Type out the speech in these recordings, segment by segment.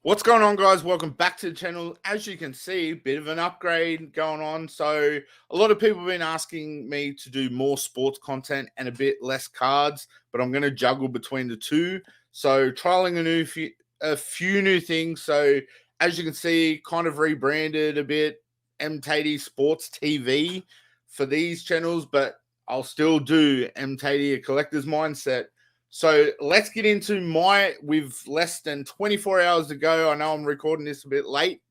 What's going on, guys? Welcome back to the channel. As you can see, a bit of an upgrade going on. So a lot of people have been asking me to do more sports content and a bit less cards, but I'm going to juggle between the two. So trialing a few new things. So as you can see, kind of rebranded a bit MTD Sports TV for these channels, but I'll still do MTD A Collector's Mindset. So let's get into with less than 24 hours to go. I know I'm recording this a bit late,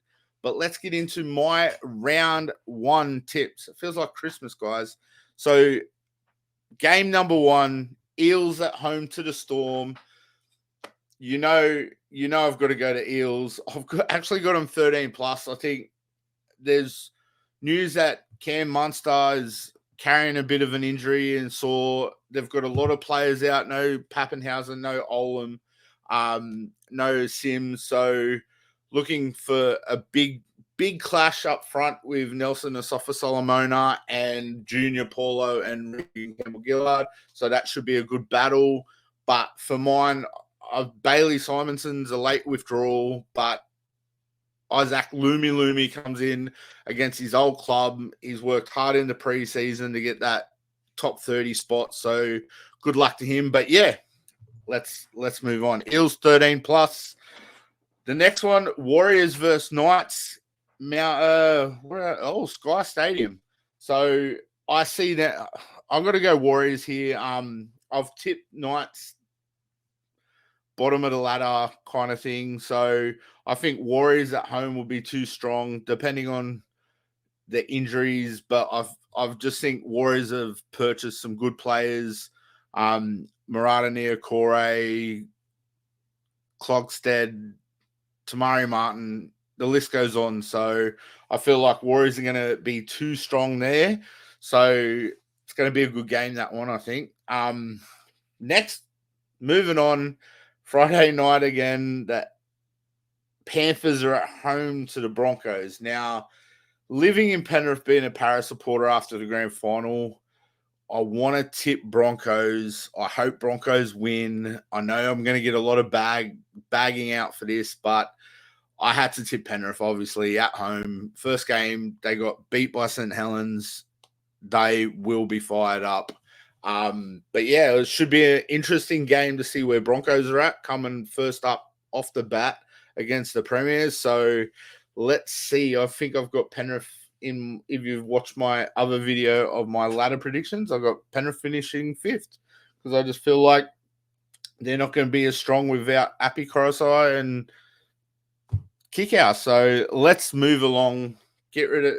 but let's get into my round one tips. It feels like Christmas, guys. So game number one, Eels at home to the Storm. You know, I've got to go to Eels. Actually got them 13 plus. I think there's news that Cam Munster is carrying a bit of an injury, and saw they've got a lot of players out. No Pappenhausen, no Olam, no Sims. So looking for a big clash up front with Nelson Asafa Solomona and Junior Paulo and Ricky Campbell Gillard. So that should be a good battle. But for mine, Bailey Simonson's a late withdrawal, but Isaac Lumi comes in against his old club. He's worked hard in the preseason to get that top 30 spot. So good luck to him. But yeah, let's move on. Eels 13 plus. The next one, Warriors versus Knights. Sky Stadium. So I see that I've got to go Warriors here. I've tipped Knights bottom of the ladder kind of thing. So I think Warriors at home will be too strong, depending on the injuries. But I've just think Warriors have purchased some good players. Murata Niokore, Klogstead, Tamari Martin, the list goes on. So I feel like Warriors are going to be too strong there. So it's going to be a good game, that one, I think. Next, moving on, Friday night again, the Panthers are at home to the Broncos. Now, living in Penrith, being a Paris supporter after the grand final, I want to tip Broncos. I hope Broncos win. I know I'm going to get a lot of bagging out for this, but I had to tip Penrith, obviously, at home. First game, they got beat by St. Helens. They will be fired up. But yeah, it should be an interesting game to see where Broncos are at, coming first up off the bat against the Premiers. So let's see. I think I've got Penrith in. If you've watched my other video of my ladder predictions, I've got Penrith finishing fifth, because I just feel like they're not going to be as strong without Appy Corosai and Kickout. So let's move along. Get rid of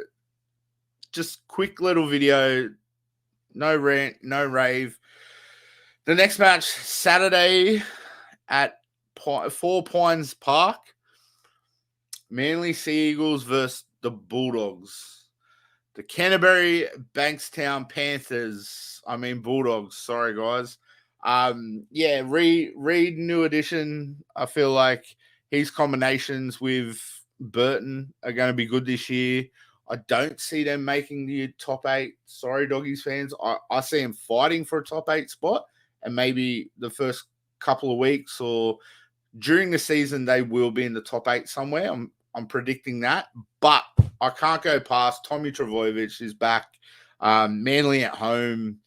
just quick little video. No rant, no rave. The next match, Saturday at 4 Pines Park. Manly Sea Eagles versus the Bulldogs. The Canterbury Bankstown Panthers. Bulldogs. Sorry, guys. Reed, new addition. I feel like his combinations with Burton are going to be good this year. I don't see them making the top 8. Sorry, Doggies fans. I see them fighting for a top 8 spot, and maybe the first couple of weeks or during the season they will be in the top 8 somewhere. I'm predicting that, but I can't go past Tommy Trbojevic is back. Manly at home.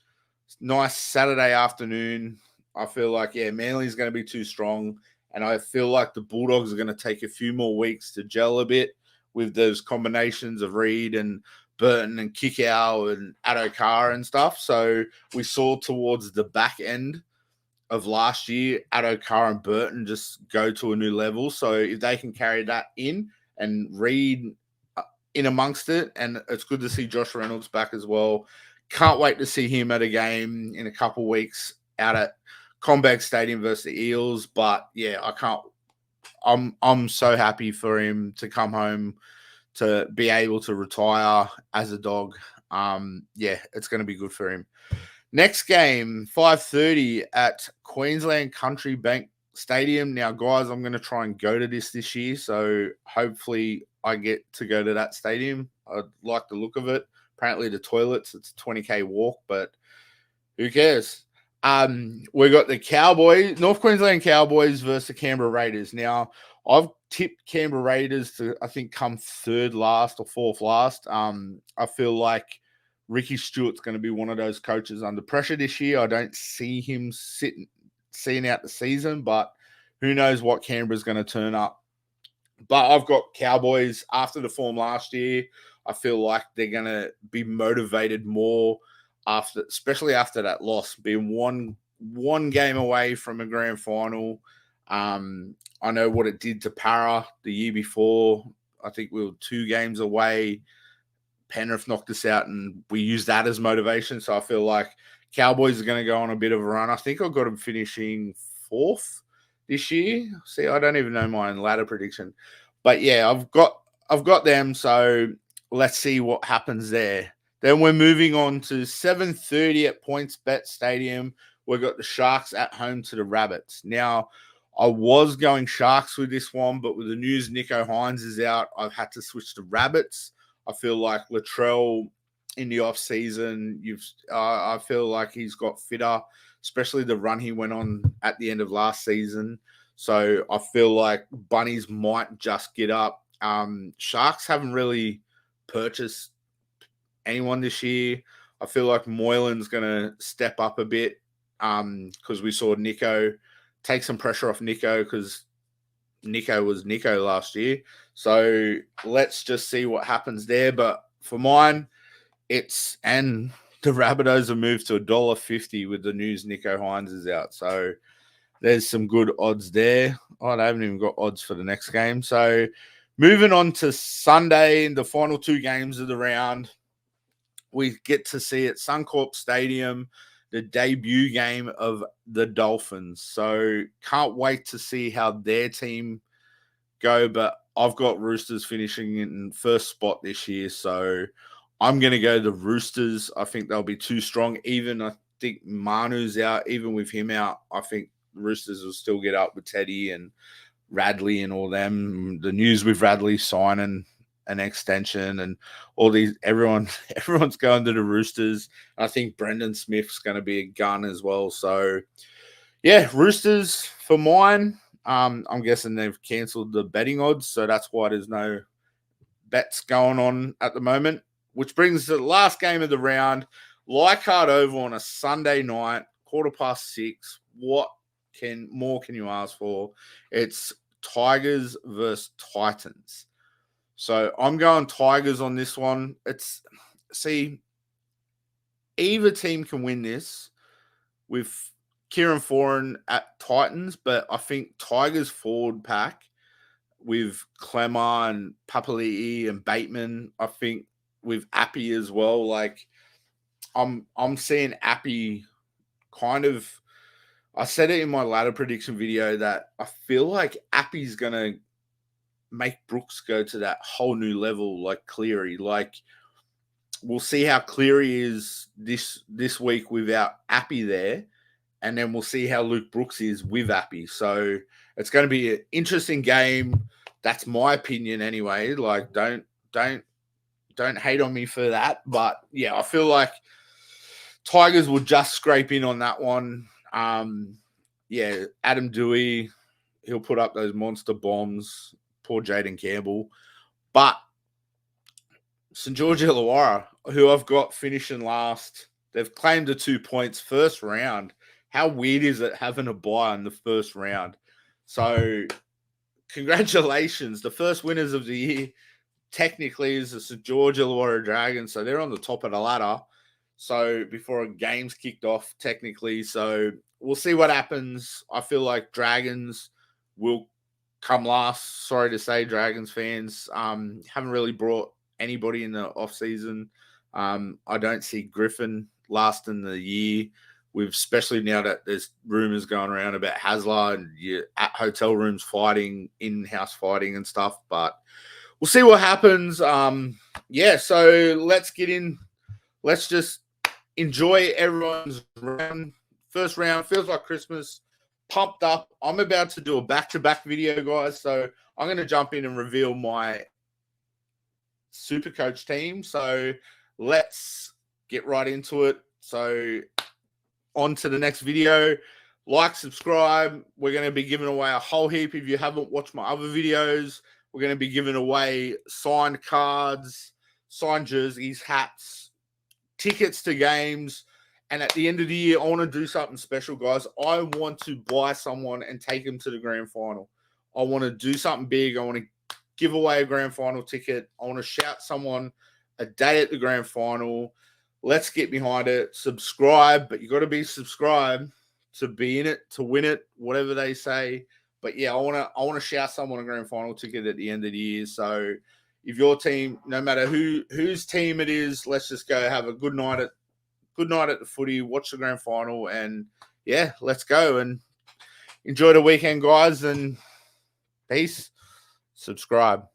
Nice Saturday afternoon. I feel like, Manly's going to be too strong, and I feel like the Bulldogs are going to take a few more weeks to gel a bit with those combinations of Reed and Burton and Kickow and Addo-Carr and stuff. So we saw towards the back end of last year, Addo-Carr and Burton just go to a new level. So if they can carry that in and Reed in amongst it, and it's good to see Josh Reynolds back as well. Can't wait to see him at a game in a couple of weeks out at Combank Stadium versus the Eels. But yeah, I can't. I'm so happy for him to come home, to be able to retire as a dog. It's going to be good for him. Next game, 5:30 at Queensland Country Bank Stadium. Now, guys, I'm going to try and go to this year, so hopefully I get to go to that stadium. I like the look of it. Apparently the toilets, it's a 20K walk, but who cares? We got the Cowboys, North Queensland Cowboys versus the Canberra Raiders. Now, I've tipped Canberra Raiders to, I think, come third last or fourth last. I feel like Ricky Stewart's going to be one of those coaches under pressure this year. I don't see him seeing out the season, but who knows what Canberra's going to turn up. But I've got Cowboys after the form last year. I feel like they're going to be motivated more after, especially after that loss, being one game away from a grand final. I know what it did to Para the year before. I think we were 2 games away. Penrith knocked us out, and we used that as motivation. So I feel like Cowboys are going to go on a bit of a run. I think I've got them finishing 4th this year. See, I don't even know my ladder prediction, but yeah, I've got them. So let's see what happens there. Then we're moving on to 7:30 at PointsBet Stadium. We've got the Sharks at home to the Rabbits. Now, I was going Sharks with this one, but with the news Nico Hines is out, I've had to switch to Rabbits. I feel like Latrell in the off season, I feel like he's got fitter, especially the run he went on at the end of last season. So I feel like Bunnies might just get up. Sharks haven't really purchased anyone this year. I feel like Moylan's going to step up a bit because we saw Nico take some pressure off Nico because Nico was Nico last year. So let's just see what happens there. But for mine, and the Rabbitohs have moved to $1.50 with the news Nico Hines is out. So there's some good odds there. Oh, they haven't even got odds for the next game. So moving on to Sunday, the final 2 games of the round, we get to see at Suncorp Stadium the debut game of the Dolphins. So can't wait to see how their team go. But I've got Roosters finishing in first spot this year. So I'm going to go the Roosters. I think they'll be too strong. I think Manu's out. Even with him out, I think Roosters will still get up with Teddy and Radley and all them. The news with Radley signing an extension and all these, everyone's going to the Roosters. I think Brendan Smith's going to be a gun as well. So yeah, Roosters for mine. I'm guessing they've cancelled the betting odds, so that's why there's no bets going on at the moment. Which brings the last game of the round, Leichhardt Oval on a Sunday night, 6:15. What more can you ask for? It's Tigers versus Titans. So I'm going Tigers on this one. Either team can win this with Kieran Foran at Titans, but I think Tigers forward pack with Clemmer and Papali'i and Bateman, I think with Appy as well. Like I'm seeing Appy kind of, I said it in my ladder prediction video that I feel like Appy's gonna make Brooks go to that whole new level like Cleary. Like we'll see how Cleary is this week without Appy there. And then we'll see how Luke Brooks is with Appy. So it's going to be an interesting game. That's my opinion anyway. Like, don't hate on me for that. But yeah, I feel like Tigers will just scrape in on that one. Yeah, Adam Dewey, he'll put up those monster bombs. Poor Jaden Campbell. But St. George Illawarra, who I've got finishing last, they've claimed the 2 points first round. How weird is it having a bye in the first round? So, congratulations. The first winners of the year technically is the St. George Illawarra Dragons. So, they're on the top of the ladder. So, before a game's kicked off, technically. So, we'll see what happens. I feel like Dragons will come last. Sorry to say, Dragons fans. Haven't really brought anybody in the off-season. I don't see Griffin lasting the year. Especially now that there's rumors going around about Hasler and you're at hotel rooms fighting, in-house fighting and stuff. But we'll see what happens. Yeah, so let's get in. Let's just enjoy everyone's round. First round feels like Christmas. Pumped up. I'm about to do a back-to-back video, guys. So I'm going to jump in and reveal my Supercoach team. So let's get right into it. So on to the next video. Like, subscribe. We're going to be giving away a whole heap. If you haven't watched my other videos, we're going to be giving away signed cards, signed jerseys, hats, tickets to games. And at the end of the year, I want to do something special, guys. I want to buy someone and take them to the grand final. I want to do something big. I want to give away a grand final ticket. I want to shout someone a day at the grand final. Let's get behind it. Subscribe, but you got to be subscribed to be in it, to win it, whatever they say. But yeah, I want to shout someone a grand final ticket at the end of the year. So if your team, no matter whose team it is, let's just go have a good night at the footy, watch the grand final, and yeah, let's go and enjoy the weekend, guys, and peace. Subscribe.